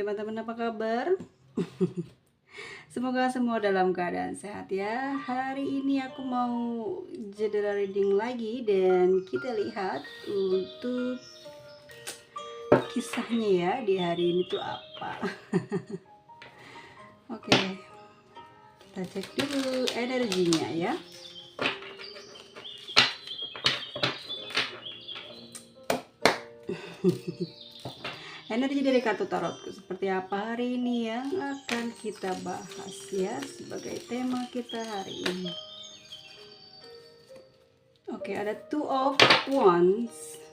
teman-teman, apa kabar? Semoga semua dalam keadaan sehat ya. Hari ini aku mau jendela reading lagi dan kita lihat untuk kisahnya ya di hari ini tuh apa. Oke, kita cek dulu energinya ya. Energi dari kartu tarotku seperti apa hari ini yang akan kita bahas ya sebagai tema kita hari ini. Oke, ada Two of Wands.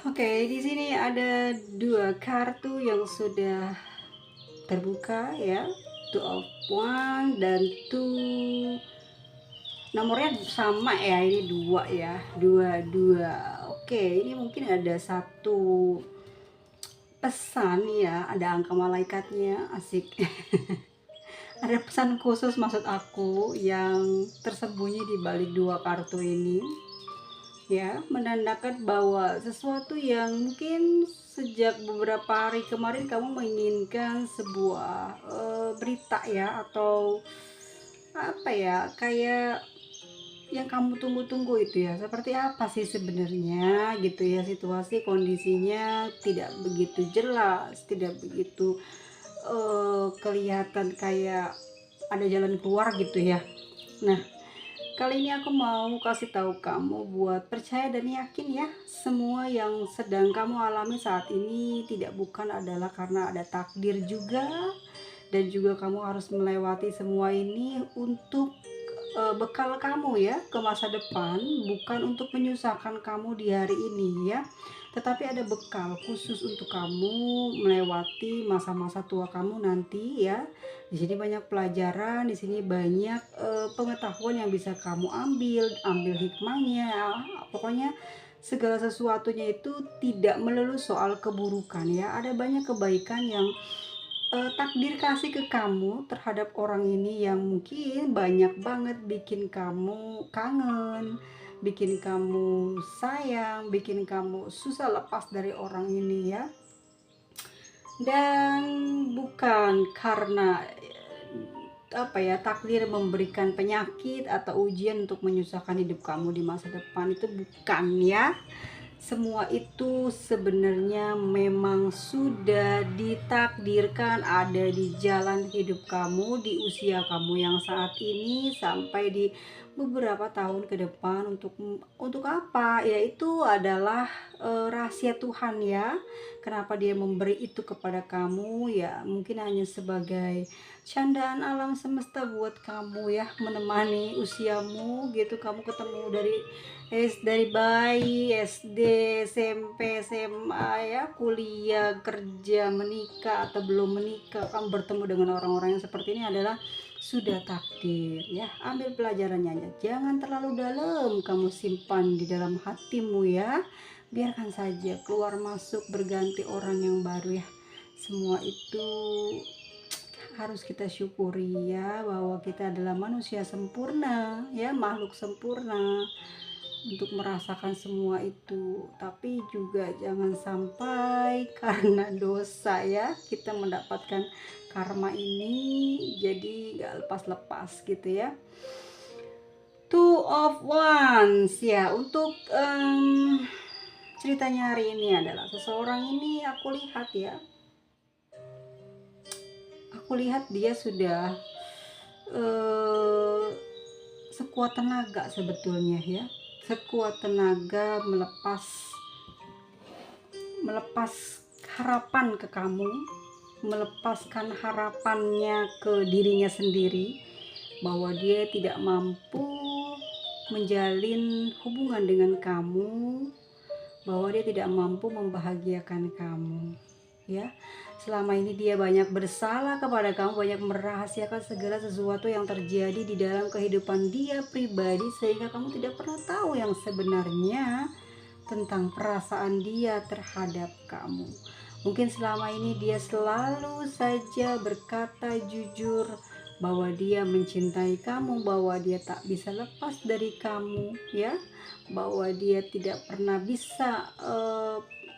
Oke, di sini ada dua kartu yang sudah terbuka ya, Two of Wands dan Two, nomornya sama ya, ini dua ya, dua. Oke, ini mungkin ada satu pesan ya, ada angka malaikatnya, asik. Ada pesan khusus maksud aku yang tersembunyi di balik dua kartu ini ya, menandakan bahwa sesuatu yang mungkin sejak beberapa hari kemarin kamu menginginkan sebuah berita ya, atau apa ya, kayak yang kamu tunggu-tunggu itu ya, seperti apa sih sebenarnya gitu ya, situasi kondisinya tidak begitu jelas, tidak begitu kelihatan kayak ada jalan keluar gitu ya. Nah, kali ini aku mau kasih tahu kamu buat percaya dan yakin ya, semua yang sedang kamu alami saat ini bukan adalah karena ada takdir juga, dan juga kamu harus melewati semua ini untuk bekal kamu ya ke masa depan, bukan untuk menyusahkan kamu di hari ini ya, tetapi ada bekal khusus untuk kamu melewati masa-masa tua kamu nanti ya. Di sini banyak pelajaran, di sini banyak pengetahuan yang bisa kamu ambil hikmahnya. Pokoknya segala sesuatunya itu tidak melulu soal keburukan ya. Ada banyak kebaikan yang takdir kasih ke kamu terhadap orang ini, yang mungkin banyak banget bikin kamu kangen, bikin kamu sayang, bikin kamu susah lepas dari orang ini ya. Dan bukan karena apa ya, takdir memberikan penyakit atau ujian untuk menyusahkan hidup kamu di masa depan, itu bukan ya. Semua itu sebenarnya memang sudah ditakdirkan ada di jalan hidup kamu di usia kamu yang saat ini sampai di beberapa tahun ke depan. Untuk apa? Yaitu adalah rahasia Tuhan ya. Kenapa dia memberi itu kepada kamu ya? Mungkin hanya sebagai candaan alam semesta buat kamu ya, menemani usiamu gitu. Kamu ketemu dari bayi, SD, SMP, SMA ya, kuliah, kerja, menikah atau belum menikah, kamu bertemu dengan orang-orang yang seperti ini adalah sudah takdir ya. Ambil pelajarannya aja, jangan terlalu dalam kamu simpan di dalam hatimu ya. Biarkan saja keluar masuk berganti orang yang baru ya. Semua itu harus kita syukuri ya, bahwa kita adalah manusia sempurna ya, makhluk sempurna untuk merasakan semua itu. Tapi juga jangan sampai karena dosa ya kita mendapatkan karma ini jadi gak lepas-lepas gitu ya. Two of Wands ya, untuk ceritanya hari ini adalah seseorang ini, aku lihat dia sudah sekuat tenaga sebetulnya ya, sekuat tenaga melepas harapan ke kamu, melepaskan harapannya ke dirinya sendiri bahwa dia tidak mampu menjalin hubungan dengan kamu, bahwa dia tidak mampu membahagiakan kamu, ya. Selama ini dia banyak bersalah kepada kamu, banyak merahasiakan segala sesuatu yang terjadi di dalam kehidupan dia pribadi, sehingga kamu tidak pernah tahu yang sebenarnya tentang perasaan dia terhadap kamu. Mungkin selama ini dia selalu saja berkata jujur bahwa dia mencintai kamu, bahwa dia tak bisa lepas dari kamu, ya, bahwa dia tidak pernah bisa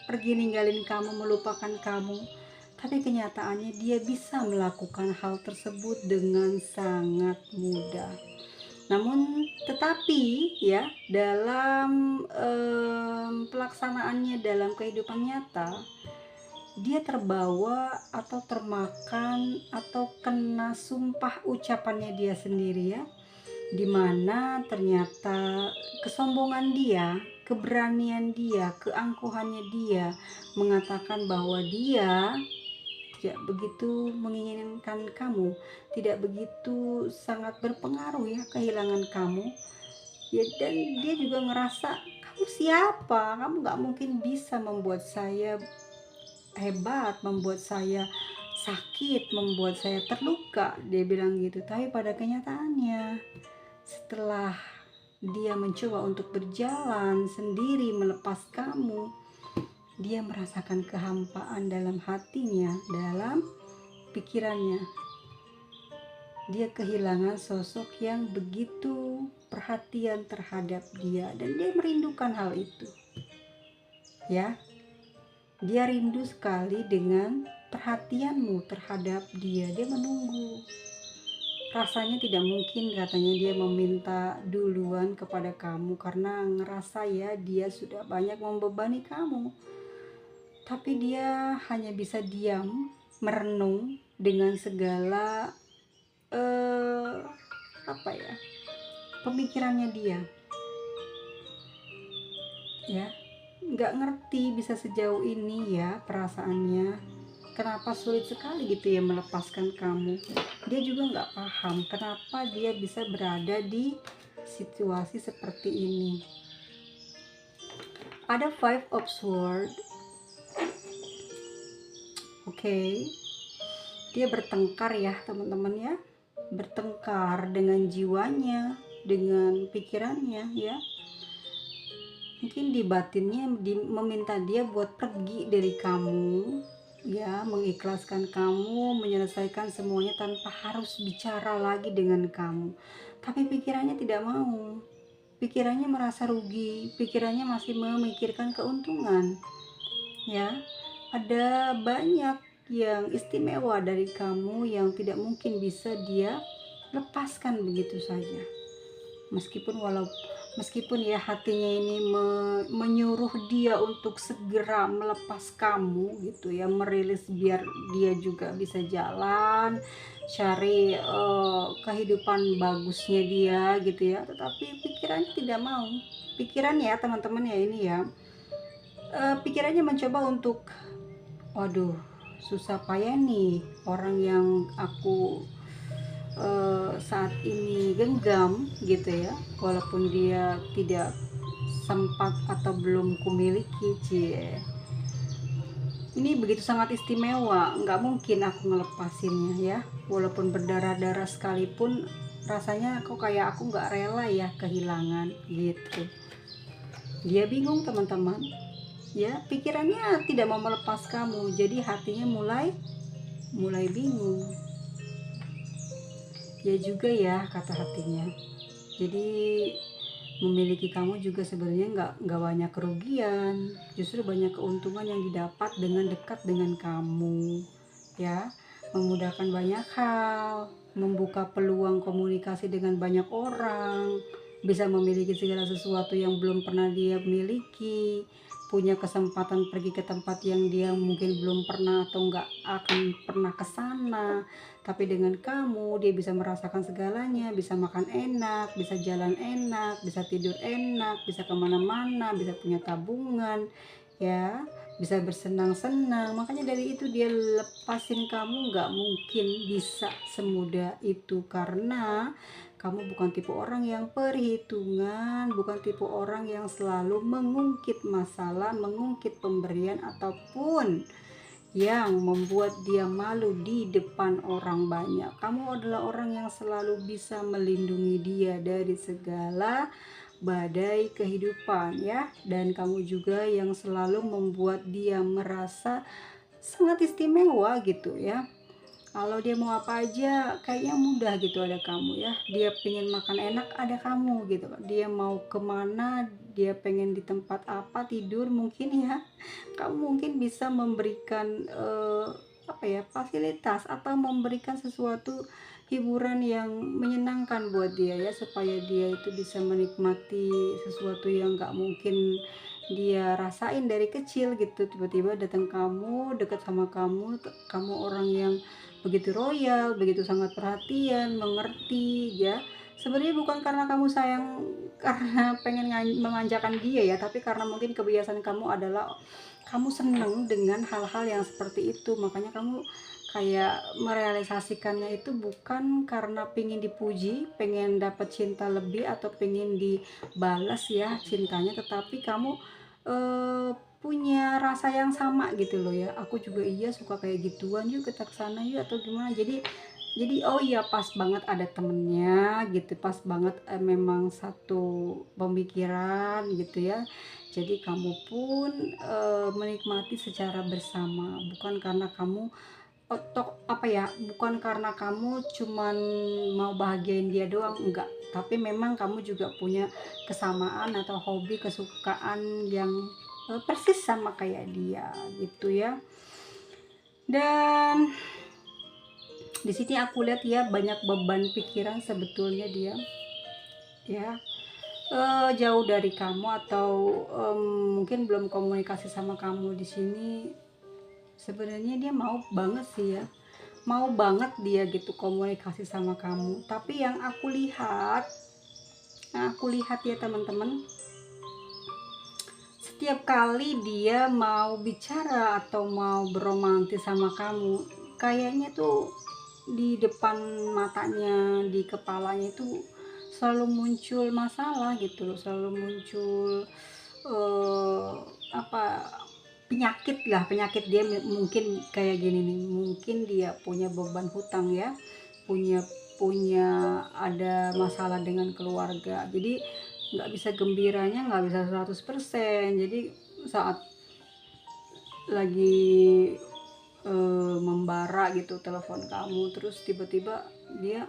pergi ninggalin kamu, melupakan kamu. Tapi kenyataannya dia bisa melakukan hal tersebut dengan sangat mudah. Namun tetapi ya, dalam pelaksanaannya dalam kehidupan nyata, dia terbawa atau termakan atau kena sumpah ucapannya dia sendiri, ya, dimana ternyata kesombongan dia, keberanian dia, keangkuhannya dia mengatakan bahwa dia tidak begitu menginginkan kamu, tidak begitu sangat berpengaruh ya kehilangan kamu, ya. Dan dia juga ngerasa, kamu siapa, kamu gak mungkin bisa membuat saya hebat, membuat saya sakit, membuat saya terluka, dia bilang gitu. Tapi pada kenyataannya, setelah dia mencoba untuk berjalan sendiri melepas kamu, dia merasakan kehampaan dalam hatinya, dalam pikirannya. Dia kehilangan sosok yang begitu perhatian terhadap dia, dan dia merindukan hal itu, ya. Dia rindu sekali dengan perhatianmu terhadap dia. Dia menunggu. Rasanya tidak mungkin, katanya, dia meminta duluan kepada kamu karena ngerasa ya dia sudah banyak membebani kamu. Tapi dia hanya bisa diam, merenung dengan segala pemikirannya dia, ya. Nggak ngerti bisa sejauh ini ya perasaannya, kenapa sulit sekali gitu ya melepaskan kamu. Dia juga nggak paham kenapa dia bisa berada di situasi seperti ini. Ada Five of Swords. Oke. Dia bertengkar ya teman-teman ya, bertengkar dengan jiwanya, dengan pikirannya, ya. Mungkin di batinnya meminta dia buat pergi dari kamu, ya, mengikhlaskan kamu, menyelesaikan semuanya tanpa harus bicara lagi dengan kamu. Tapi pikirannya tidak mau. Pikirannya merasa rugi, pikirannya masih memikirkan keuntungan, ya. Ada banyak yang istimewa dari kamu yang tidak mungkin bisa dia lepaskan begitu saja. Meskipun ya hatinya ini menyuruh dia untuk segera melepas kamu gitu ya, merilis biar dia juga bisa jalan cari kehidupan bagusnya dia gitu ya. Tetapi pikirannya tidak mau. Pikiran ya teman-teman ya, ini ya, pikirannya mencoba untuk, waduh, susah payah nih orang yang aku saat ini genggam gitu ya, walaupun dia tidak sempat atau belum kumiliki, cie. Ini begitu sangat istimewa, nggak mungkin aku ngelepasinnya ya, walaupun berdarah-darah sekalipun rasanya kok kayak aku nggak rela ya kehilangan gitu. Dia bingung teman-teman ya, pikirannya tidak mau melepas kamu, jadi hatinya mulai bingung. Ya juga ya, kata hatinya, jadi memiliki kamu juga sebenarnya nggak banyak kerugian, justru banyak keuntungan yang didapat dengan dekat dengan kamu, ya. Memudahkan banyak hal, membuka peluang komunikasi dengan banyak orang, bisa memiliki segala sesuatu yang belum pernah dia miliki, punya kesempatan pergi ke tempat yang dia mungkin belum pernah atau nggak akan pernah ke sana. Tapi dengan kamu dia bisa merasakan segalanya, bisa makan enak, bisa jalan enak, bisa tidur enak, bisa kemana-mana, bisa punya tabungan, ya, bisa bersenang-senang. Makanya dari itu dia lepasin kamu nggak mungkin bisa semudah itu, karena Kamu bukan tipe orang yang perhitungan, bukan tipe orang yang selalu mengungkit masalah, mengungkit pemberian, ataupun yang membuat dia malu di depan orang banyak. Kamu adalah orang yang selalu bisa melindungi dia dari segala badai kehidupan ya, dan kamu juga yang selalu membuat dia merasa sangat istimewa gitu ya. Kalau dia mau apa aja kayaknya mudah gitu ada kamu ya. Dia pengen makan enak ada kamu gitu. Dia mau kemana, dia pengen di tempat apa tidur mungkin ya. Kamu mungkin bisa memberikan apa ya, fasilitas atau memberikan sesuatu hiburan yang menyenangkan buat dia ya, supaya dia itu bisa menikmati sesuatu yang gak mungkin dia rasain dari kecil gitu. Tiba-tiba datang kamu, dekat sama kamu, kamu orang yang begitu royal, begitu sangat perhatian, mengerti ya. Sebenarnya bukan karena kamu sayang, karena pengen memanjakan dia ya, tapi karena mungkin kebiasaan kamu adalah kamu seneng dengan hal-hal yang seperti itu. Makanya kamu kayak merealisasikannya itu bukan karena pengen dipuji, pengen dapat cinta lebih, atau pengen dibalas ya cintanya, tetapi kamu punya rasa yang sama gitu loh ya. Aku juga iya suka kayak gituan, yuk kita kesana yuk, atau gimana. Jadi oh iya, pas banget ada temennya gitu, pas banget memang satu pemikiran gitu ya. Jadi kamu pun menikmati secara bersama, bukan karena kamu apa ya, bukan karena kamu cuman mau bahagiain dia doang, enggak, tapi memang kamu juga punya kesamaan atau hobi, kesukaan yang persis sama kayak dia gitu ya. Dan di sini aku lihat ya, banyak beban pikiran sebetulnya dia ya, jauh dari kamu, atau mungkin belum komunikasi sama kamu. Di sini sebenarnya dia mau banget sih ya, mau banget dia gitu komunikasi sama kamu. Tapi yang aku lihat ya teman-teman, setiap kali dia mau bicara atau mau beromantis sama kamu, kayaknya tuh di depan matanya, di kepalanya itu selalu muncul masalah gitu loh, selalu muncul eh, apa, penyakit dia. Mungkin kayak gini nih, mungkin dia punya beban hutang ya, punya punya ada masalah dengan keluarga, jadi nggak bisa gembiranya, nggak bisa 100%. Jadi saat lagi membara gitu telepon kamu, terus tiba-tiba dia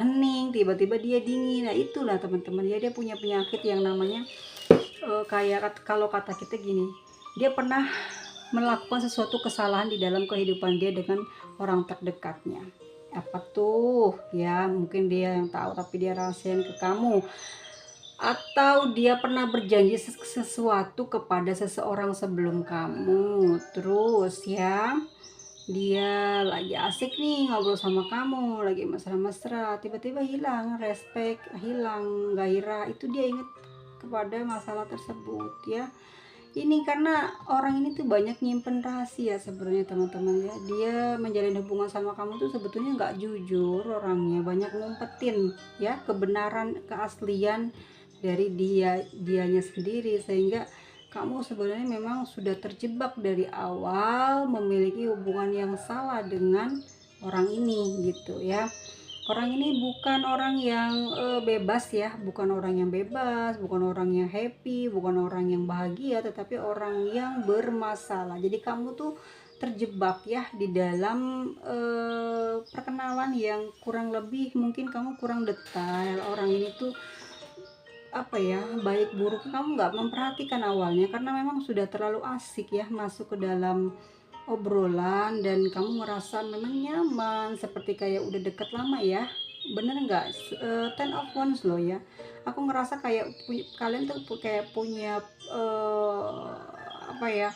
hening, tiba-tiba dia dingin. Nah itulah teman-teman ya, dia punya penyakit yang namanya kayak kalau kata kita gini, dia pernah melakukan sesuatu kesalahan di dalam kehidupan dia dengan orang terdekatnya. Apa tuh ya, mungkin dia yang tahu tapi dia rahasiain ke kamu. Atau dia pernah berjanji sesuatu kepada seseorang sebelum kamu, terus ya dia lagi asik nih ngobrol sama kamu, lagi mesra-mesra, tiba-tiba hilang respect, hilang gairah, itu dia ingat kepada masalah tersebut ya. Ini karena orang ini tuh banyak nyimpen rahasia sebenarnya teman-teman ya. Dia menjalin hubungan sama kamu tuh sebetulnya nggak jujur orangnya, banyak ngumpetin ya kebenaran, keaslian dari dianya sendiri, sehingga kamu sebenarnya memang sudah terjebak dari awal memiliki hubungan yang salah dengan orang ini gitu ya. Orang ini bukan orang yang bebas ya, bukan orang yang bebas, bukan orang yang happy, bukan orang yang bahagia, tetapi orang yang bermasalah. Jadi kamu tuh terjebak ya di dalam perkenalan yang kurang lebih mungkin kamu kurang detail. Orang ini tuh apa ya, baik buruk kamu nggak memperhatikan awalnya, karena memang sudah terlalu asik ya masuk ke dalam obrolan, dan kamu merasa memang nyaman, seperti kayak udah deket lama ya. Bener nggak? Ten of Wands loh ya, aku ngerasa kayak kalian tuh kayak punya apa ya,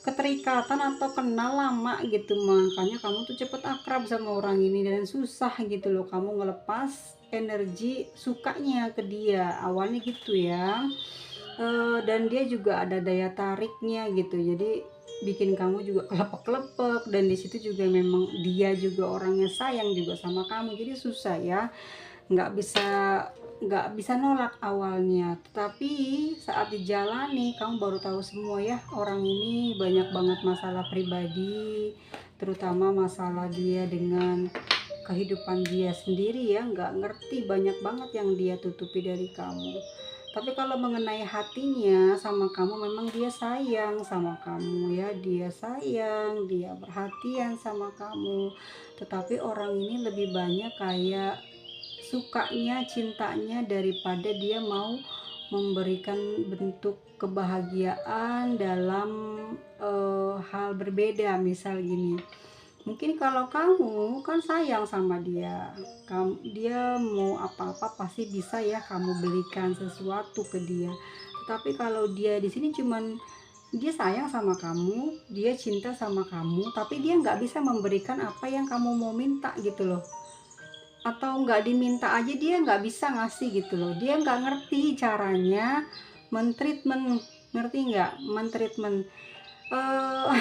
keterikatan atau kenal lama gitu. Makanya kamu tuh cepet akrab sama orang ini, dan susah gitu loh kamu ngelepas energi sukanya ke dia awalnya gitu ya. Dan dia juga ada daya tariknya gitu, jadi bikin kamu juga kelepek-kelepek, dan di situ juga memang dia juga orangnya sayang juga sama kamu, jadi susah ya. nggak bisa nggak bisa nolak awalnya, tetapi saat dijalani kamu baru tahu semua ya, orang ini banyak banget masalah pribadi, terutama masalah dia dengan kehidupan dia sendiri ya, nggak ngerti banyak banget yang dia tutupi dari kamu. Tapi kalau mengenai hatinya sama kamu, memang dia sayang sama kamu ya, dia sayang, dia perhatian sama kamu. Tetapi orang ini lebih banyak kayak sukanya, cintanya, daripada dia mau memberikan bentuk kebahagiaan dalam hal berbeda. Misal gini, mungkin kalau kamu kan sayang sama dia, dia mau apa-apa pasti bisa ya kamu belikan sesuatu ke dia. Tetapi kalau dia di sini cuman dia sayang sama kamu, dia cinta sama kamu, tapi dia nggak bisa memberikan apa yang kamu mau minta gitu loh. Atau nggak diminta aja dia nggak bisa ngasih gitu loh. Dia nggak ngerti caranya mentreatment, ngerti nggak? Mentreatment. Eh,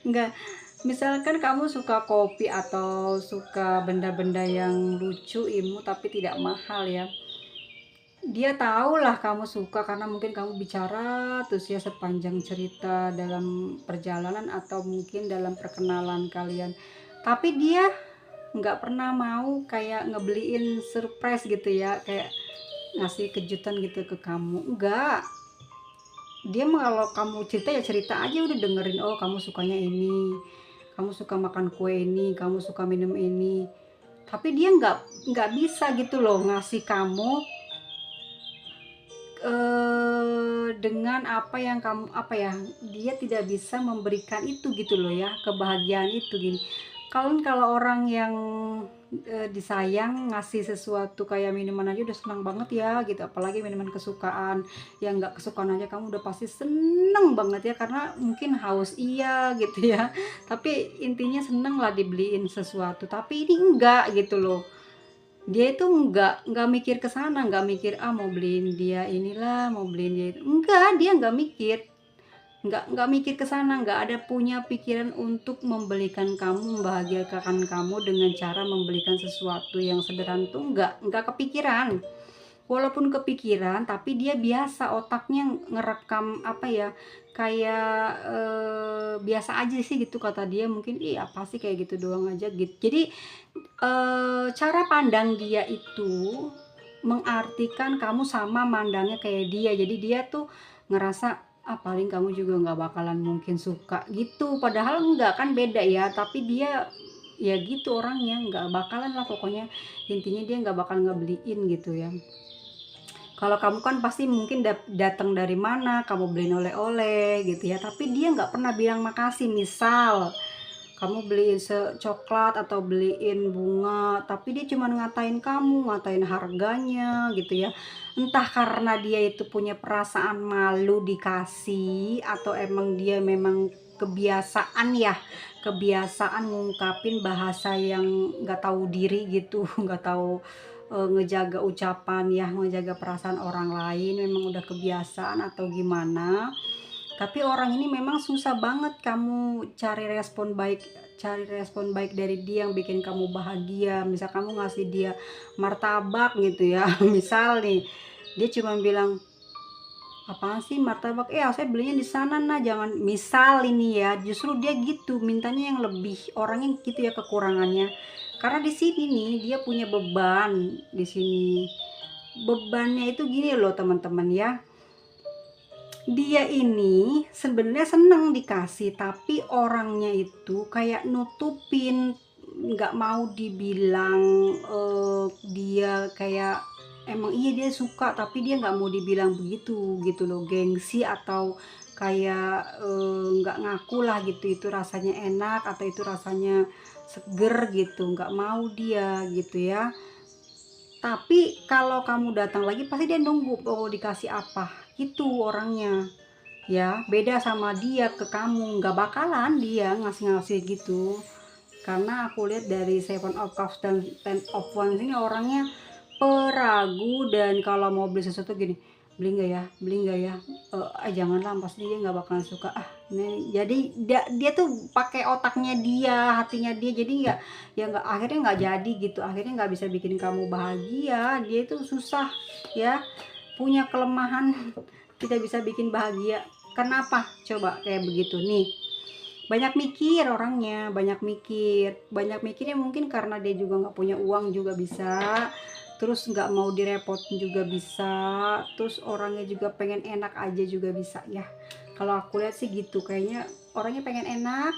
nggak, misalkan kamu suka kopi atau suka benda-benda yang lucu, imut tapi tidak mahal ya. Dia tahulah kamu suka karena mungkin kamu bicara terus ya sepanjang cerita dalam perjalanan atau mungkin dalam perkenalan kalian. Tapi dia nggak pernah mau kayak ngebeliin surprise gitu ya, kayak ngasih kejutan gitu ke kamu. Enggak, dia mah kalau kamu cerita ya cerita aja, udah dengerin, oh kamu sukanya ini, kamu suka makan kue ini, kamu suka minum ini. Tapi dia nggak bisa gitu loh ngasih kamu dengan apa yang kamu, apa ya, dia tidak bisa memberikan itu gitu loh ya, kebahagiaan itu gini. Kalau orang yang disayang ngasih sesuatu kayak minuman aja udah senang banget ya gitu, apalagi minuman kesukaan, yang nggak kesukaan aja kamu udah pasti seneng banget ya, karena mungkin haus iya gitu ya, tapi intinya seneng lah dibeliin sesuatu. Tapi ini enggak gitu loh, dia itu nggak mikir ke sana, nggak mikir, ah mau beliin dia inilah, mau beliin dia itu, enggak, dia nggak mikir, nggak mikir ke sana, nggak ada punya pikiran untuk membelikan kamu, membahagiakan kamu dengan cara membelikan sesuatu yang sederhana tuh nggak kepikiran. Walaupun kepikiran, tapi dia biasa otaknya ngerekam apa ya, kayak biasa aja sih gitu kata dia, mungkin ih apa sih kayak gitu doang aja gitu. Jadi cara pandang dia itu mengartikan kamu sama mandangnya kayak dia. Jadi dia tuh ngerasa, ah paling kamu juga nggak bakalan mungkin suka gitu. Padahal enggak, kan beda ya. Tapi dia ya gitu orangnya, nggak bakalan lah pokoknya. Intinya dia nggak bakal ngebeliin gitu ya. Kalau kamu kan pasti mungkin datang dari mana, kamu beliin oleh-oleh gitu ya. Tapi dia nggak pernah bilang makasih. Misal kamu beliin coklat atau beliin bunga, tapi dia cuma ngatain kamu, ngatain harganya gitu ya. Entah karena dia itu punya perasaan malu dikasih, atau emang dia memang kebiasaan ya, kebiasaan ngungkapin bahasa yang nggak tahu diri gitu, nggak tahu ngejaga ucapan ya, ngejaga perasaan orang lain, memang udah kebiasaan atau gimana. Tapi orang ini memang susah banget kamu cari respon baik dari dia yang bikin kamu bahagia. Misal kamu ngasih dia martabak gitu ya, misal nih dia cuma bilang, apaan sih martabak, saya belinya di sana nah, jangan, misal ini ya, justru dia gitu mintanya yang lebih, orangnya gitu ya kekurangannya. Karena di sini nih dia punya beban di sini. Bebannya itu gini loh teman-teman ya, dia ini sebenarnya seneng dikasih, tapi orangnya itu kayak nutupin, nggak mau dibilang dia kayak emang iya dia suka, tapi dia nggak mau dibilang begitu gitu loh, gengsi atau kayak nggak ngaku lah gitu, itu rasanya enak atau itu rasanya seger gitu, nggak mau dia gitu ya. Tapi kalau kamu datang lagi pasti dia nunggu, oh dikasih apa gitu orangnya ya. Beda sama dia ke kamu, nggak bakalan dia ngasih-ngasih gitu. Karena aku lihat dari Seven of Cups dan Ten of Wands ini orangnya peragu, dan kalau mau beli sesuatu gini, beli nggak ya, beli nggak ya, janganlah pasti dia nggak bakalan suka, jadi dia tuh pakai otaknya dia, hatinya dia, jadi nggak, ya nggak, akhirnya nggak jadi gitu, akhirnya nggak bisa bikin kamu bahagia. Dia itu susah ya, punya kelemahan tidak bisa bikin bahagia. Kenapa coba kayak begitu nih? Banyak mikir orangnya, banyak mikirnya mungkin karena dia juga nggak punya uang juga bisa, terus nggak mau direpotin juga bisa, terus orangnya juga pengen enak aja juga bisa ya. Kalau aku lihat sih gitu, kayaknya orangnya pengen enak,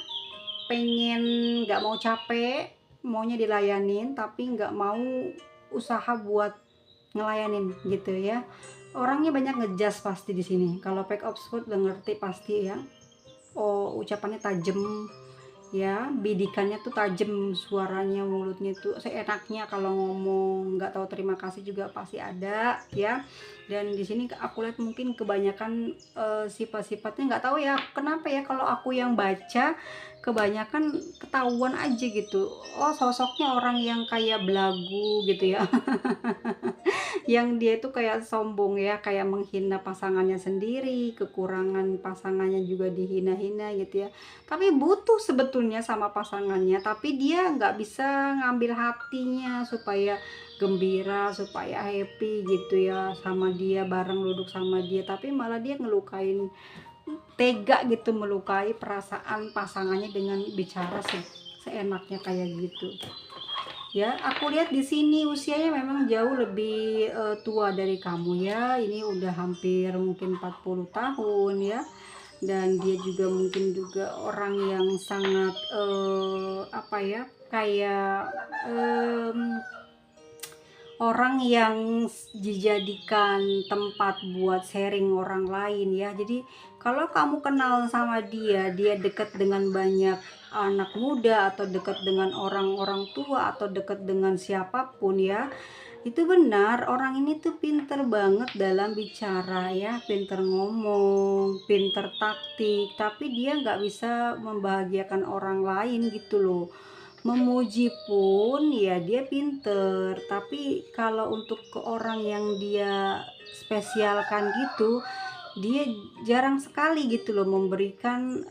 pengen, nggak mau capek, maunya dilayanin tapi nggak mau usaha buat ngelayanin gitu ya. Orangnya banyak ngejas pasti di sini. Kalau Pack of Swords udah ngerti pasti ya. Oh, ucapannya tajam ya, bidikannya tuh tajam, suaranya, mulutnya tuh seenaknya kalau ngomong, nggak tahu terima kasih juga pasti ada ya. Dan di sini aku lihat mungkin kebanyakan sifat-sifatnya, nggak tahu ya kenapa ya, kalau aku yang baca kebanyakan ketahuan aja gitu, oh sosoknya orang yang kayak belagu gitu ya. Yang dia itu kayak sombong ya, kayak menghina pasangannya sendiri, kekurangan pasangannya juga dihina-hina gitu ya. Tapi butuh sebetulnya sama pasangannya, tapi dia nggak bisa ngambil hatinya supaya gembira, supaya happy gitu ya sama dia, bareng duduk sama dia, tapi malah dia ngelukain, tega gitu melukai perasaan pasangannya dengan bicara seenaknya kayak gitu. Ya, aku lihat di sini usianya memang jauh lebih tua dari kamu ya. Ini udah hampir mungkin 40 tahun ya. Dan dia juga mungkin juga orang yang sangat apa ya? Kayak orang yang dijadikan tempat buat sharing orang lain ya. Jadi kalau kamu kenal sama dia, dia dekat dengan banyak anak muda atau dekat dengan orang-orang tua atau dekat dengan siapapun ya, itu benar, orang ini tuh pinter banget dalam bicara ya, pinter ngomong, pinter taktik, tapi dia nggak bisa membahagiakan orang lain gitu loh. Memuji pun ya dia pinter, tapi kalau untuk ke orang yang dia spesialkan gitu, dia jarang sekali gitu loh memberikan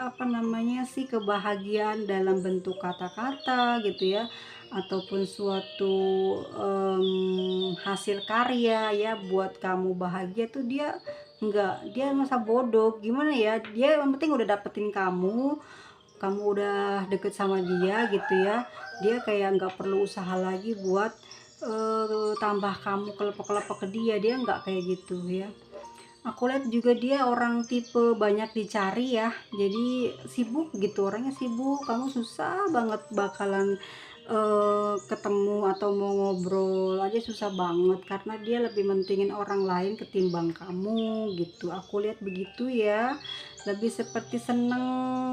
apa namanya sih, kebahagiaan dalam bentuk kata-kata gitu ya, ataupun suatu hasil karya ya buat kamu bahagia tuh dia enggak, dia masa bodoh gimana ya, dia yang penting udah dapetin kamu udah deket sama dia gitu ya, dia kayak nggak perlu usaha lagi buat tambah kamu kelepek-kelepek ke dia, dia nggak kayak gitu ya. Aku lihat juga dia orang tipe banyak dicari ya, jadi sibuk gitu, orangnya sibuk, kamu susah banget bakalan ketemu atau mau ngobrol aja susah banget, karena dia lebih mentingin orang lain ketimbang kamu gitu. Aku lihat begitu ya, lebih seperti seneng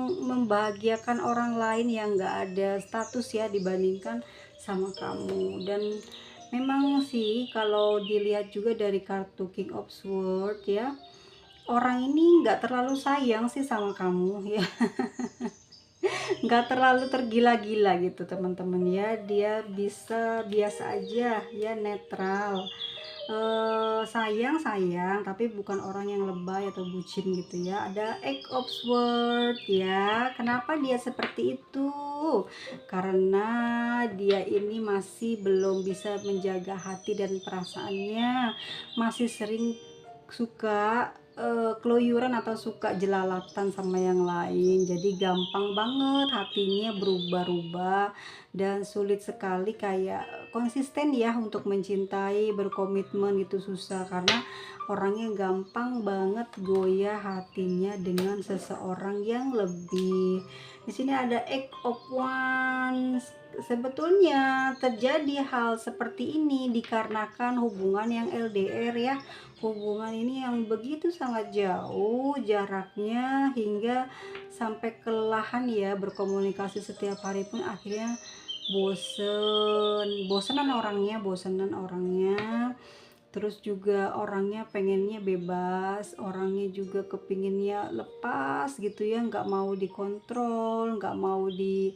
membahagiakan orang lain yang nggak ada status ya dibandingkan sama kamu. Dan memang sih kalau dilihat juga dari kartu King of Swords ya, orang ini nggak terlalu sayang sih sama kamu ya. Nggak terlalu tergila-gila gitu teman-teman ya, dia bisa biasa aja ya, netral. Sayang sayang tapi bukan orang yang lebay atau bucin gitu ya. Ada Eight of Swords ya, kenapa dia seperti itu? Karena dia ini masih belum bisa menjaga hati dan perasaannya, masih sering suka keluyuran atau suka jelalatan sama yang lain, jadi gampang banget hatinya berubah-ubah dan sulit sekali kayak konsisten ya untuk mencintai, berkomitmen itu susah, karena orangnya gampang banget goyah hatinya dengan seseorang yang lebih. Di sini ada Eight of Wands. Sebetulnya terjadi hal seperti ini dikarenakan hubungan yang LDR ya, hubungan ini yang begitu sangat jauh jaraknya hingga sampai kelelahan ya, berkomunikasi setiap hari pun akhirnya bosenan orangnya, terus juga orangnya pengennya bebas, orangnya juga kepinginnya lepas gitu ya, nggak mau dikontrol, nggak mau di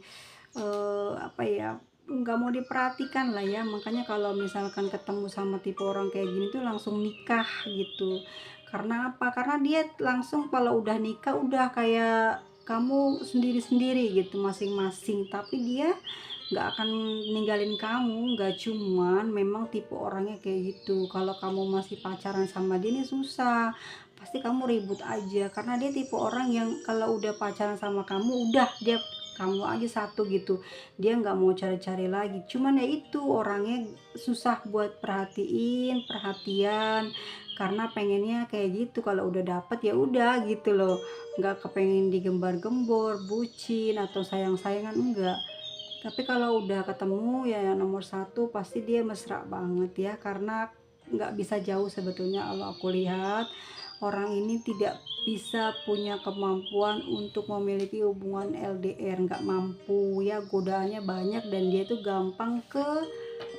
apa ya, nggak mau diperhatikan lah ya. Makanya kalau misalkan ketemu sama tipe orang kayak gini tuh langsung nikah gitu. Karena apa? Karena dia langsung kalau udah nikah udah kayak kamu sendiri-sendiri gitu masing-masing, tapi dia nggak akan ninggalin kamu. Nggak, cuman memang tipe orangnya kayak gitu. Kalau kamu masih pacaran sama dia ini susah, pasti kamu ribut aja, karena dia tipe orang yang kalau udah pacaran sama kamu udah dia kamu aja satu gitu, dia nggak mau cari-cari lagi. Cuman ya itu orangnya susah buat perhatian, karena pengennya kayak gitu, kalau udah dapet ya udah gitu loh, nggak kepengen digembar-gembor, bucin atau sayang-sayangan, enggak. Tapi kalau udah ketemu ya yang nomor satu pasti dia mesra banget ya, karena nggak bisa jauh sebetulnya. Kalau aku lihat orang ini tidak bisa punya kemampuan untuk memiliki hubungan LDR, nggak mampu ya, godaannya banyak dan dia tuh gampang ke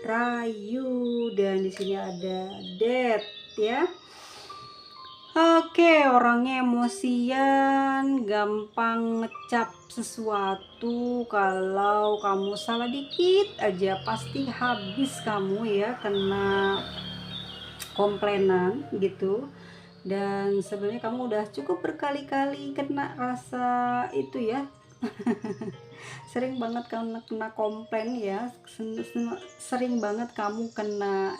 rayu. Dan di sini ada death ya. Oke, orangnya emosian, gampang ngecap sesuatu. Kalau kamu salah dikit aja pasti habis kamu ya, kena komplainan gitu. Dan sebenarnya kamu udah cukup berkali-kali kena rasa itu ya. Sering banget kamu kena komplain ya, sering banget kamu kena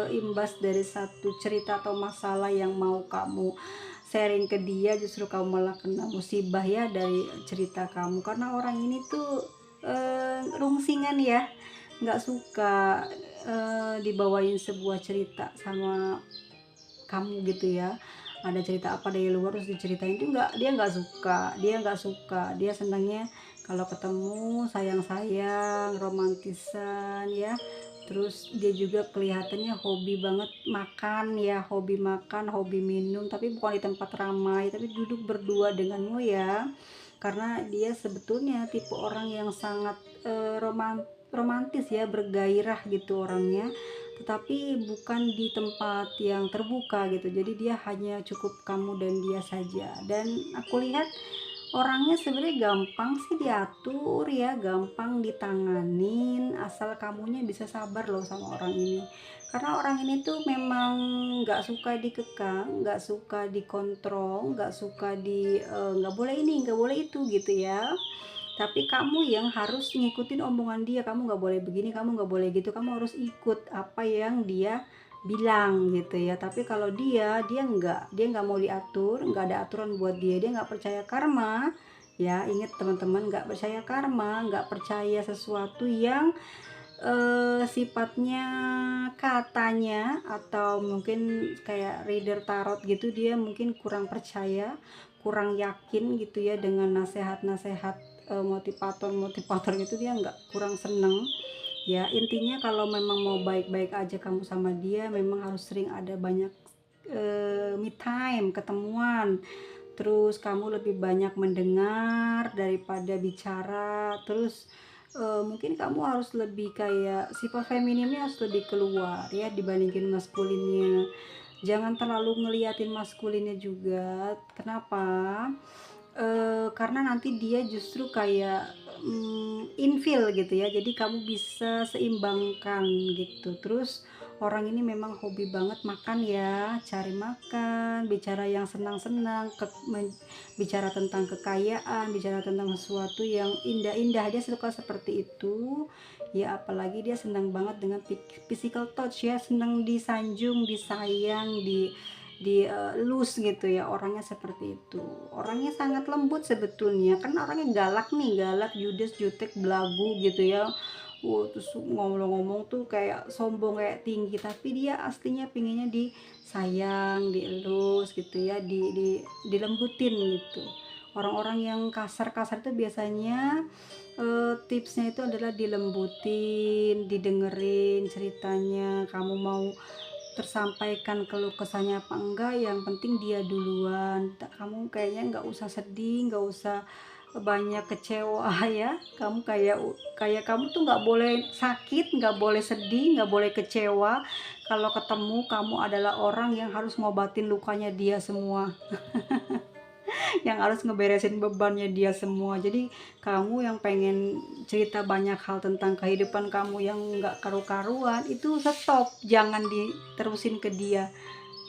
imbas dari satu cerita atau masalah yang mau kamu sharing ke dia, justru kamu malah kena musibah ya dari cerita kamu. Karena orang ini tuh rungsingan ya, nggak suka dibawain sebuah cerita sama kamu gitu ya. Ada cerita apa dari luar terus diceritain itu enggak, dia nggak suka, dia senangnya kalau ketemu sayang-sayang, romantisan ya. Terus dia juga kelihatannya hobi banget makan ya, hobi makan, hobi minum, tapi bukan di tempat ramai, tapi duduk berdua denganmu ya. Karena dia sebetulnya tipe orang yang sangat romantis ya, bergairah gitu orangnya, tetapi bukan di tempat yang terbuka gitu. Jadi dia hanya cukup kamu dan dia saja. Dan aku lihat orangnya sebenarnya gampang sih diatur ya, gampang ditanganin, asal kamunya bisa sabar loh sama orang ini. Karena orang ini tuh memang nggak suka dikekang, nggak suka dikontrol, nggak suka nggak boleh ini, nggak boleh itu gitu ya. Tapi kamu yang harus ngikutin omongan dia, kamu nggak boleh begini, kamu nggak boleh gitu, kamu harus ikut apa yang dia bilang gitu ya. Tapi kalau dia nggak mau diatur, nggak ada aturan buat dia nggak percaya karma ya. Ingat teman-teman, nggak percaya karma, nggak percaya sesuatu yang sifatnya katanya, atau mungkin kayak reader tarot gitu, dia mungkin kurang percaya, kurang yakin gitu ya dengan nasehat-nasehat motivator gitu, dia nggak, kurang seneng ya. Intinya kalau memang mau baik-baik aja kamu sama dia, memang harus sering ada banyak me time, ketemuan. Terus kamu lebih banyak mendengar daripada bicara. Terus mungkin kamu harus lebih kayak sifat femininnya harus lebih keluar ya dibandingin maskulinnya. Jangan terlalu ngeliatin maskulinnya juga. Kenapa? Karena nanti dia justru kayak infil gitu ya, jadi kamu bisa seimbangkan gitu. Terus orang ini memang hobi banget makan ya, cari makan, bicara yang senang-senang, bicara tentang kekayaan, bicara tentang sesuatu yang indah-indah, dia suka seperti itu ya. Apalagi dia senang banget dengan physical touch ya, senang disanjung, disayang, lus gitu ya. Orangnya seperti itu, orangnya sangat lembut sebetulnya, kan orangnya galak nih, galak, judes, jutek, belagu gitu ya. Terus ngomong-ngomong tuh kayak sombong, kayak tinggi, tapi dia aslinya pinginnya disayang, dielus gitu ya, dilembutin gitu. Orang-orang yang kasar-kasar itu biasanya tipsnya itu adalah dilembutin, didengerin ceritanya. Kamu mau tersampaikan keluh kesahnya apa enggak, yang penting dia duluan. Kamu kayaknya nggak usah sedih, nggak usah banyak kecewa ya. Kamu kayak kayak kamu tuh nggak boleh sakit, nggak boleh sedih, nggak boleh kecewa. Kalau ketemu kamu adalah orang yang harus ngobatin lukanya dia semua. yang harus ngeberesin bebannya dia semua. Jadi kamu yang pengen cerita banyak hal tentang kehidupan kamu yang nggak karu-karuan, itu stop, jangan diterusin ke dia.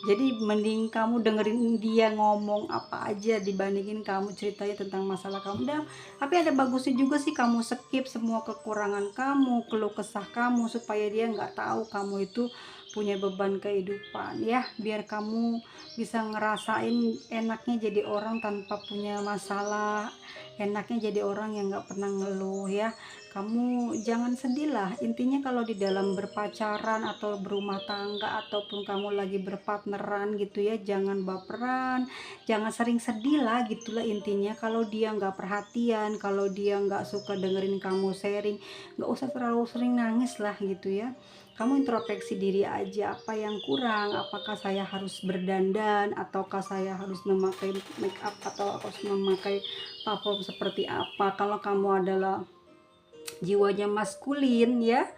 Jadi mending kamu dengerin dia ngomong apa aja dibandingin kamu ceritanya tentang masalah kamu. Dan tapi ada bagusnya juga sih kamu skip semua kekurangan kamu, keluh kesah kamu, supaya dia nggak tahu kamu itu punya beban kehidupan ya, biar kamu bisa ngerasain enaknya jadi orang tanpa punya masalah, enaknya jadi orang yang nggak pernah ngeluh ya. Kamu jangan sedih lah, intinya kalau di dalam berpacaran atau berumah tangga ataupun kamu lagi berpartneran gitu ya, jangan baperan, jangan sering sedih lah gitulah intinya. Kalau dia nggak perhatian, kalau dia nggak suka dengerin kamu sharing, nggak usah terlalu sering nangis lah gitu ya. Kamu introspeksi diri aja, apa yang kurang, apakah saya harus berdandan ataukah saya harus memakai make up atau harus memakai parfum seperti apa. Kalau kamu adalah jiwanya maskulin ya,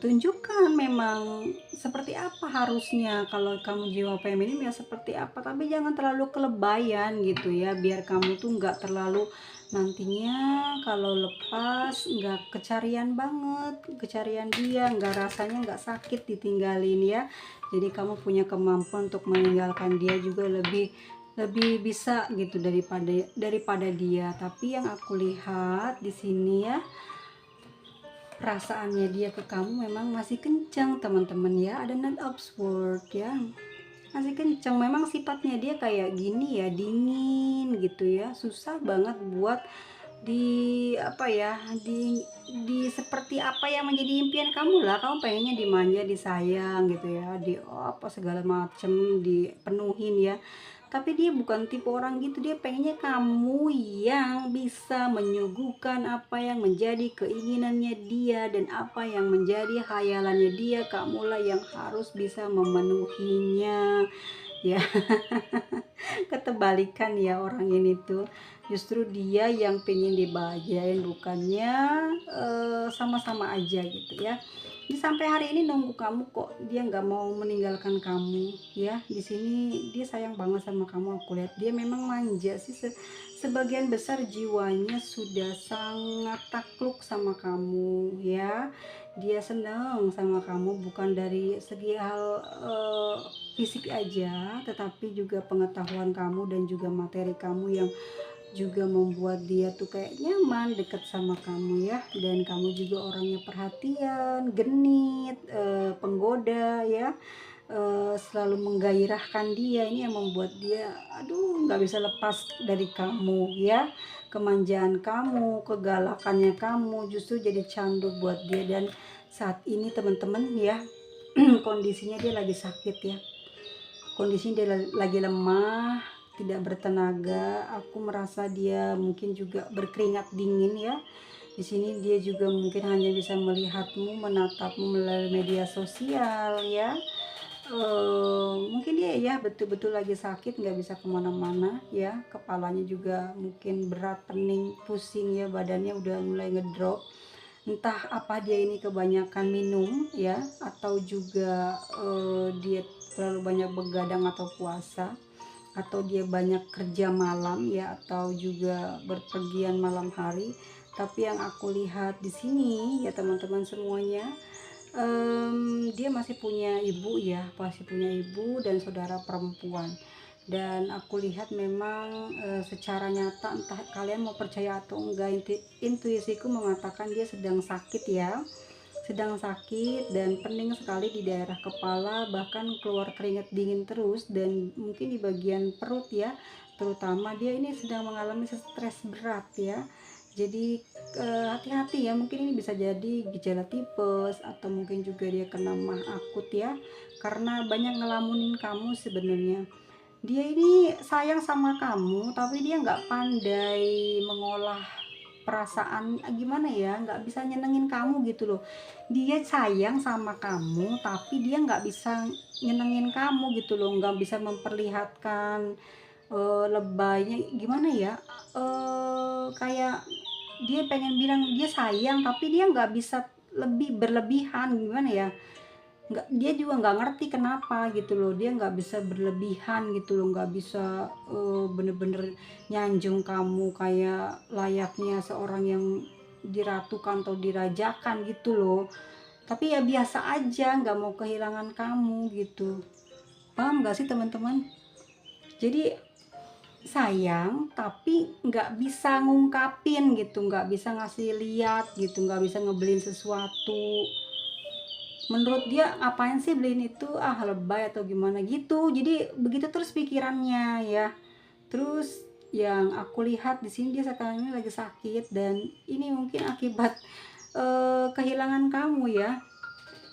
tunjukkan memang seperti apa harusnya. Kalau kamu jiwa feminim ya seperti apa, tapi jangan terlalu kelebayan gitu ya, biar kamu tuh nggak terlalu nantinya kalau lepas nggak kecarian banget, kecarian dia, nggak rasanya nggak sakit ditinggalin ya. Jadi kamu punya kemampuan untuk meninggalkan dia juga lebih lebih bisa gitu daripada dia. Tapi yang aku lihat di sini ya, perasaannya dia ke kamu memang masih kencang teman-teman ya, ada net Oxford ya, masih kencang. Memang sifatnya dia kayak gini ya, dingin gitu ya, susah banget buat di apa ya, di seperti apa yang menjadi impian kamu lah. Kamu pengennya dimanja, disayang gitu ya, di apa segala macem dipenuhin ya, tapi dia bukan tipe orang gitu. Dia pengennya kamu yang bisa menyuguhkan apa yang menjadi keinginannya dia dan apa yang menjadi hayalannya dia. Kamulah yang harus bisa memenuhinya ya. Ketebalikan ya orang ini tuh, justru dia yang pengen dibahagiain, bukannya sama-sama aja gitu ya. Ini sampai hari ini nunggu kamu kok, dia nggak mau meninggalkan kamu ya. Di sini dia sayang banget sama kamu, aku lihat dia memang manja sih. Sebagian besar jiwanya sudah sangat takluk sama kamu ya. Dia seneng sama kamu, bukan dari segi hal fisik aja, tetapi juga pengetahuan kamu dan juga materi kamu yang juga membuat dia tuh kayak nyaman deket sama kamu ya. Dan kamu juga orangnya perhatian, genit, penggoda ya, selalu menggairahkan dia. Ini yang membuat dia aduh nggak bisa lepas dari kamu ya. Kemanjaan kamu, kegalakannya kamu justru jadi candu buat dia. Dan saat ini teman-teman ya, kondisinya dia lagi sakit ya, kondisinya dia lagi lemah, tidak bertenaga. Aku merasa dia mungkin juga berkeringat dingin ya. Di sini dia juga mungkin hanya bisa melihatmu, menatapmu melalui media sosial ya. Mungkin dia ya betul-betul lagi sakit, nggak bisa kemana-mana ya. Kepalanya juga mungkin berat, pening, pusing ya, badannya udah mulai ngedrop. Entah apa dia ini kebanyakan minum ya, atau juga dia terlalu banyak begadang atau puasa, atau dia banyak kerja malam ya, atau juga berpergian malam hari. Tapi yang aku lihat di sini ya teman-teman semuanya, dia masih punya ibu ya, masih punya ibu dan saudara perempuan. Dan aku lihat memang secara nyata, entah kalian mau percaya atau enggak, intuisiku mengatakan dia sedang sakit ya, sedang sakit dan pening sekali di daerah kepala, bahkan keluar keringat dingin terus, dan mungkin di bagian perut ya, terutama dia ini sedang mengalami stres berat ya. Jadi hati-hati ya, mungkin ini bisa jadi gejala tipes atau mungkin juga dia kena mah akut ya, karena banyak ngelamunin kamu sebenarnya. Dia ini sayang sama kamu, tapi dia nggak pandai mengolah perasaan, gimana ya, nggak bisa nyenengin kamu gitu loh. Dia sayang sama kamu, tapi dia nggak bisa nyenengin kamu gitu loh, nggak bisa memperlihatkan lebaynya gimana ya, kayak dia pengen bilang dia sayang, tapi dia nggak bisa lebih berlebihan, gimana ya. nggak, dia juga nggak ngerti kenapa gitu loh, dia nggak bisa berlebihan gitu loh, nggak bisa bener-bener nyanjung kamu kayak layaknya seorang yang diratukan atau dirajakan gitu loh, tapi ya biasa aja, nggak mau kehilangan kamu gitu. Paham nggak sih teman-teman? Jadi sayang tapi nggak bisa ngungkapin gitu, nggak bisa ngasih lihat gitu, nggak bisa ngebeliin sesuatu. Menurut dia ngapain sih beliin itu, ah lebay atau gimana gitu. Jadi begitu terus pikirannya ya. Terus yang aku lihat di sini dia sekarang ini lagi sakit, dan ini mungkin akibat kehilangan kamu ya.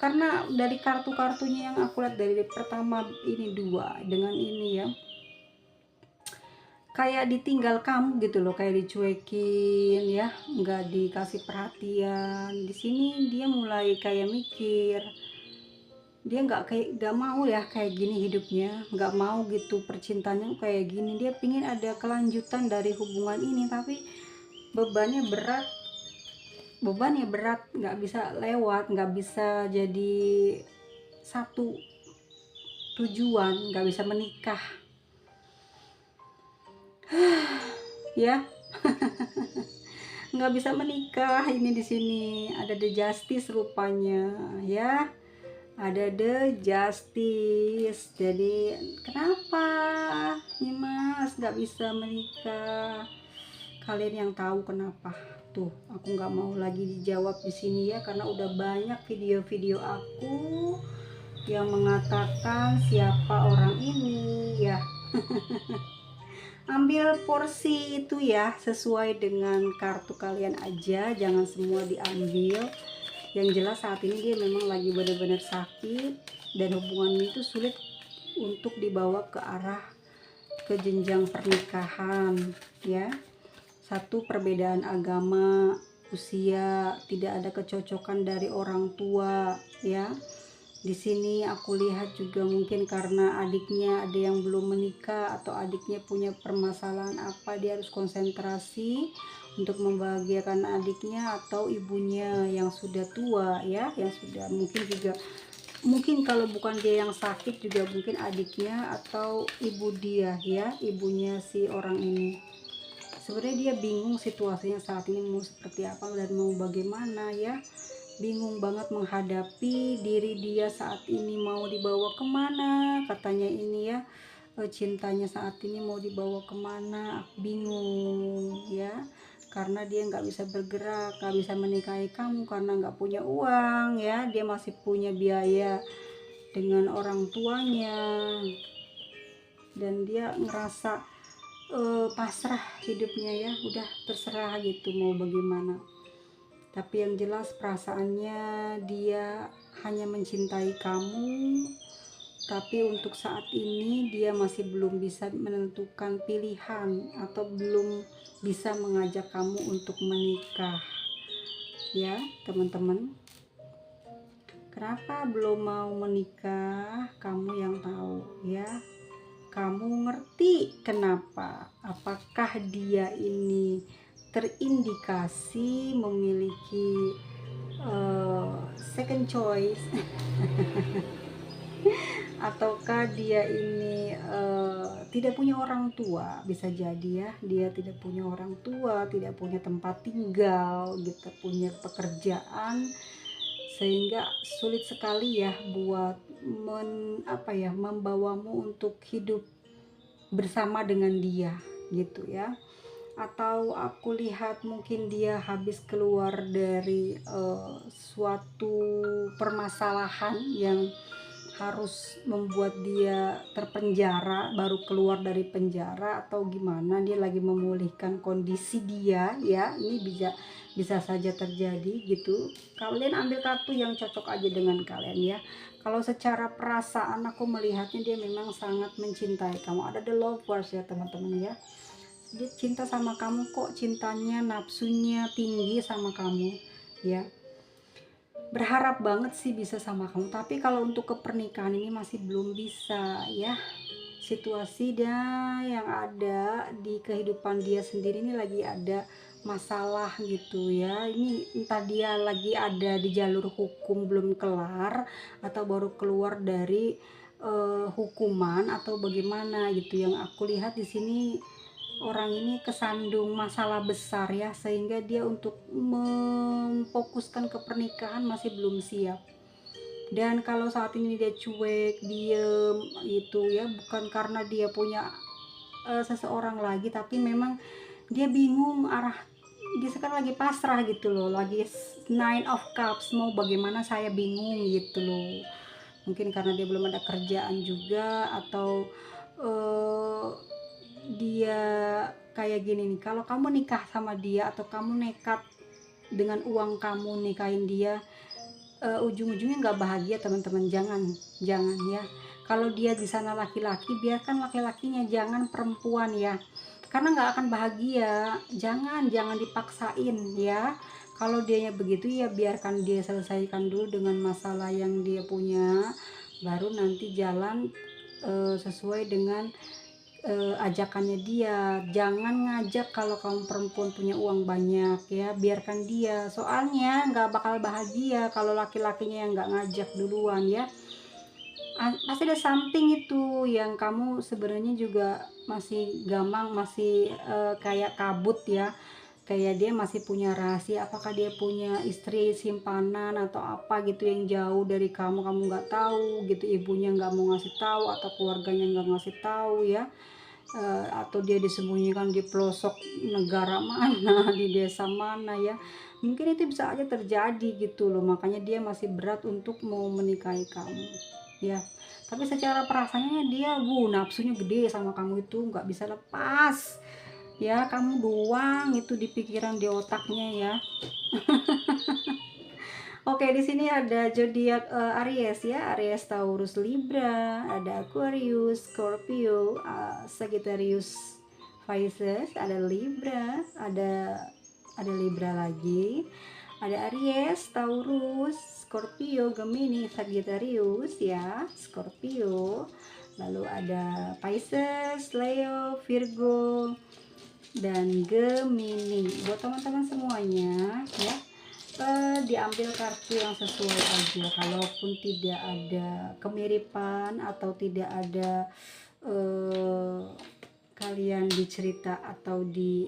Karena dari kartu-kartunya yang aku lihat dari pertama ini dua dengan ini ya, kayak ditinggal kamu gitu loh, kayak dicuekin ya, nggak dikasih perhatian. Di sini dia mulai kayak mikir, dia nggak mau ya kayak gini hidupnya, nggak mau gitu percintaannya kayak gini. Dia pingin ada kelanjutan dari hubungan ini, tapi bebannya berat, nggak bisa lewat, nggak bisa jadi satu tujuan, nggak bisa menikah ya, nggak bisa menikah. Ini di sini ada The Justice rupanya ya, ada The Justice. Jadi kenapa nih mas nggak bisa menikah? Kalian yang tahu kenapa. Tuh aku nggak mau lagi dijawab di sini ya, karena udah banyak video-video aku yang mengatakan siapa orang ini ya. Ambil porsi itu ya, sesuai dengan kartu kalian aja, jangan semua diambil. Yang jelas saat ini dia memang lagi benar-benar sakit, dan hubungan itu sulit untuk dibawa ke arah ke jenjang pernikahan ya. Satu, perbedaan agama, usia, tidak ada kecocokan dari orang tua ya. Di sini aku lihat juga mungkin karena adiknya ada yang belum menikah, atau adiknya punya permasalahan apa, dia harus konsentrasi untuk membahagiakan adiknya, atau ibunya yang sudah tua ya, yang sudah mungkin juga, mungkin kalau bukan dia yang sakit juga mungkin adiknya atau ibu dia ya, ibunya si orang ini. Sebenarnya dia bingung situasinya saat ini mau seperti apa dan mau bagaimana ya, bingung banget menghadapi diri dia saat ini, mau dibawa kemana katanya ini ya, cintanya saat ini mau dibawa kemana, aku bingung ya. Karena dia nggak bisa bergerak, nggak bisa menikahi kamu karena nggak punya uang ya, dia masih punya biaya dengan orang tuanya, dan dia ngerasa pasrah hidupnya ya, udah terserah gitu mau bagaimana. Tapi yang jelas perasaannya dia hanya mencintai kamu, tapi untuk saat ini dia masih belum bisa menentukan pilihan, atau belum bisa mengajak kamu untuk menikah ya teman-teman. Kenapa belum mau menikah? Kamu yang tahu ya, kamu ngerti kenapa. Apakah dia ini terindikasi memiliki second choice ataukah dia ini tidak punya orang tua? Bisa jadi ya, dia tidak punya orang tua, tidak punya tempat tinggal gitu, punya pekerjaan, sehingga sulit sekali ya buat membawamu untuk hidup bersama dengan dia gitu ya. Atau aku lihat mungkin dia habis keluar dari suatu permasalahan yang harus membuat dia terpenjara, baru keluar dari penjara atau gimana, dia lagi memulihkan kondisi dia ya. Ini bisa saja terjadi gitu. Kalian ambil kartu yang cocok aja dengan kalian ya. Kalau secara perasaan aku melihatnya dia memang sangat mencintai kamu. Ada the lovers ya teman-teman ya, dia cinta sama kamu kok, cintanya nafsunya tinggi sama kamu ya, berharap banget sih bisa sama kamu. Tapi kalau untuk ke pernikahan ini masih belum bisa ya. Situasi dia yang ada di kehidupan dia sendiri ini lagi ada masalah gitu ya. Ini entah dia lagi ada di jalur hukum belum kelar atau baru keluar dari hukuman atau bagaimana gitu. Yang aku lihat di sini orang ini kesandung masalah besar ya, sehingga dia untuk memfokuskan ke pernikahan masih belum siap. Dan kalau saat ini dia cuek, diem itu ya, bukan karena dia punya seseorang lagi, tapi memang dia bingung arah, dia sekarang lagi pasrah gitu loh, lagi nine of cups, mau bagaimana saya bingung gitu loh. Mungkin karena dia belum ada kerjaan juga, atau eh, dia kayak gini nih, kalau kamu nikah sama dia atau kamu nekat dengan uang kamu nikahin dia, ujung-ujungnya nggak bahagia teman-teman. Jangan ya, kalau dia di sana laki-laki, biarkan laki-lakinya, jangan perempuan ya, karena nggak akan bahagia. Jangan dipaksain ya. Kalau dianya begitu ya biarkan dia selesaikan dulu dengan masalah yang dia punya, baru nanti jalan sesuai dengan ajakannya dia. Jangan ngajak kalau kamu perempuan punya uang banyak ya, biarkan dia, soalnya nggak bakal bahagia kalau laki-lakinya yang nggak ngajak duluan ya. Pasti ada something itu yang kamu sebenarnya juga masih gamang, masih kayak kabut ya, kayak dia masih punya rahasia. Apakah dia punya istri simpanan atau apa gitu yang jauh dari kamu, kamu nggak tahu gitu, ibunya nggak mau ngasih tahu atau keluarganya nggak ngasih tahu ya. Atau dia disembunyikan di pelosok negara mana, di desa mana ya, mungkin itu bisa aja terjadi gitu loh. Makanya dia masih berat untuk mau menikahi kamu ya. Tapi secara perasaannya dia nafsunya gede sama kamu, itu nggak bisa lepas ya. Kamu doang itu di pikiran, di otaknya ya. Oke, di sini ada zodiak Aries ya, Aries, Taurus, Libra, ada Aquarius, Scorpio, Sagittarius, Pisces, ada Libra, ada Libra lagi, ada Aries, Taurus, Scorpio, Gemini, Sagittarius ya, Scorpio, lalu ada Pisces, Leo, Virgo, dan Gemini. Buat teman-teman semuanya ya, diambil kartu yang sesuai aja. Kalaupun tidak ada kemiripan atau tidak ada kalian dicerita atau di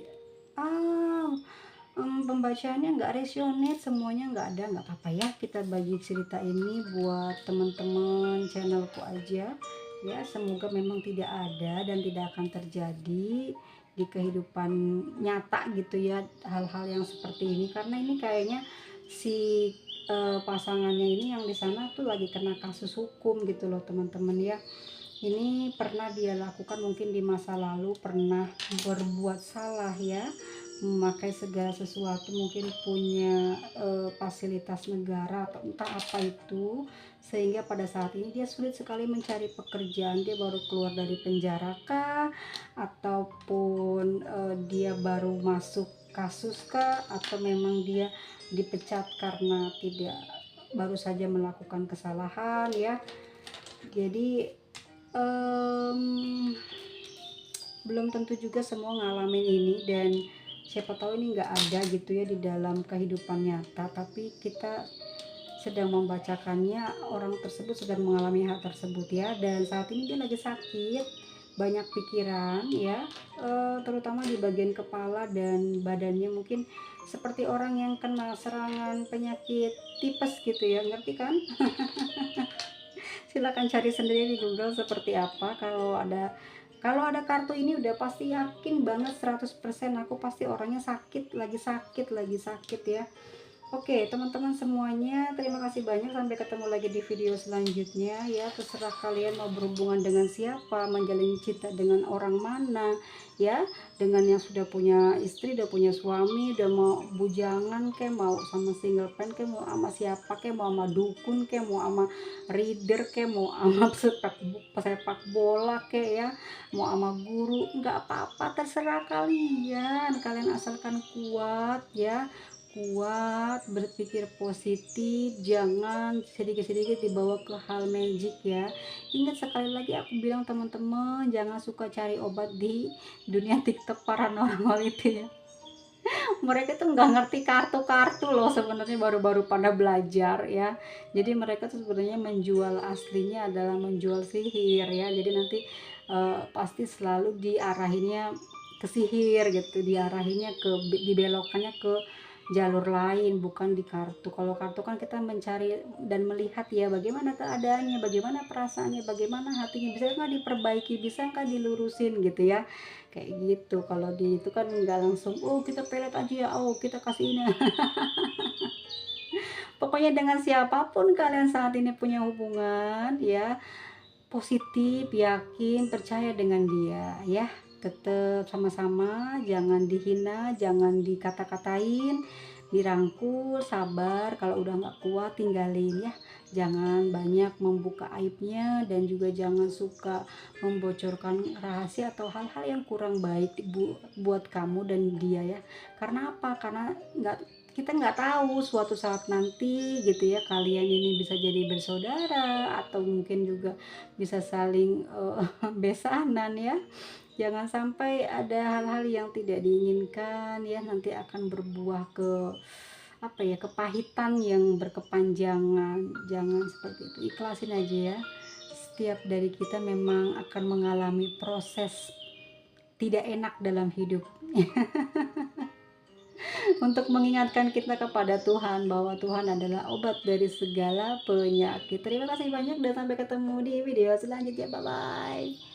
pembacaannya nggak resonate, semuanya nggak ada, nggak apa-apa ya. Kita bagi cerita ini buat teman-teman channelku aja ya. Semoga memang tidak ada dan tidak akan terjadi di kehidupan nyata gitu ya, hal-hal yang seperti ini. Karena ini kayaknya si pasangannya ini yang di sana tuh lagi kena kasus hukum gitu loh teman-teman ya. Ini pernah dia lakukan mungkin di masa lalu, pernah berbuat salah ya, memakai segala sesuatu, mungkin punya fasilitas negara atau entah apa itu, sehingga pada saat ini dia sulit sekali mencari pekerjaan. Dia baru keluar dari penjara kah, ataupun dia baru masuk kasus kah, atau memang dia dipecat karena tidak, baru saja melakukan kesalahan ya. Jadi belum tentu juga semua ngalamin ini, dan siapa tahu ini nggak ada gitu ya di dalam kehidupan nyata, tapi kita sedang membacakannya, orang tersebut sedang mengalami hal tersebut ya. Dan saat ini dia lagi sakit, banyak pikiran ya, terutama di bagian kepala dan badannya, mungkin seperti orang yang kena serangan penyakit tipes gitu ya, ngerti kan? Silakan cari sendiri di Google seperti apa. Kalau ada kartu ini udah pasti yakin banget 100% aku pasti orangnya sakit, lagi sakit ya. Oke teman-teman semuanya, terima kasih banyak, sampai ketemu lagi di video selanjutnya ya. Terserah kalian mau berhubungan dengan siapa, menjalin cinta dengan orang mana ya, dengan yang sudah punya istri, udah punya suami, udah mau bujangan kayak, mau sama single pen kayak, mau sama siapa kayak, mau sama dukun kayak, mau sama reader kayak, mau sama pesepak bola kayak ya, mau sama guru, nggak apa-apa, terserah kalian. Kalian asalkan kuat ya, kuat, berpikir positif, jangan sedikit-sedikit dibawa ke hal magic ya. Ingat sekali lagi aku bilang teman-teman, jangan suka cari obat di dunia TikTok paranormal itu ya. Mereka tuh nggak ngerti kartu-kartu loh sebenarnya, baru-baru pada belajar ya. Jadi mereka tuh sebenarnya menjual aslinya adalah menjual sihir ya. Jadi nanti pasti selalu diarahinnya ke sihir gitu, diarahinnya ke dibelokkannya ke jalur lain, bukan di kartu. Kalau kartu kan kita mencari dan melihat ya bagaimana keadaannya, bagaimana perasaannya, bagaimana hatinya, bisa nggak diperbaiki, bisa nggak dilurusin gitu ya, kayak gitu. Kalau di itu kan nggak langsung, oh kita pelet aja ya, oh kita kasih ini. Pokoknya dengan siapapun kalian saat ini punya hubungan ya, positif, yakin, percaya dengan dia ya. Tetap sama-sama, jangan dihina, jangan dikata-katain, dirangkul, sabar. Kalau udah nggak kuat tinggalin ya. Jangan banyak membuka aibnya, dan juga jangan suka membocorkan rahasia atau hal-hal yang kurang baik buat kamu dan dia ya. Karena apa? Karena kita nggak tahu suatu saat nanti gitu ya, kalian ini bisa jadi bersaudara atau mungkin juga bisa saling besanan ya. Jangan sampai ada hal-hal yang tidak diinginkan ya, nanti akan berbuah ke apa ya, kepahitan yang berkepanjangan. Jangan seperti itu, ikhlasin aja ya. Setiap dari kita memang akan mengalami proses tidak enak dalam hidup. Untuk mengingatkan kita kepada Tuhan bahwa Tuhan adalah obat dari segala penyakit. Terima kasih banyak dan sampai ketemu di video selanjutnya. Bye bye.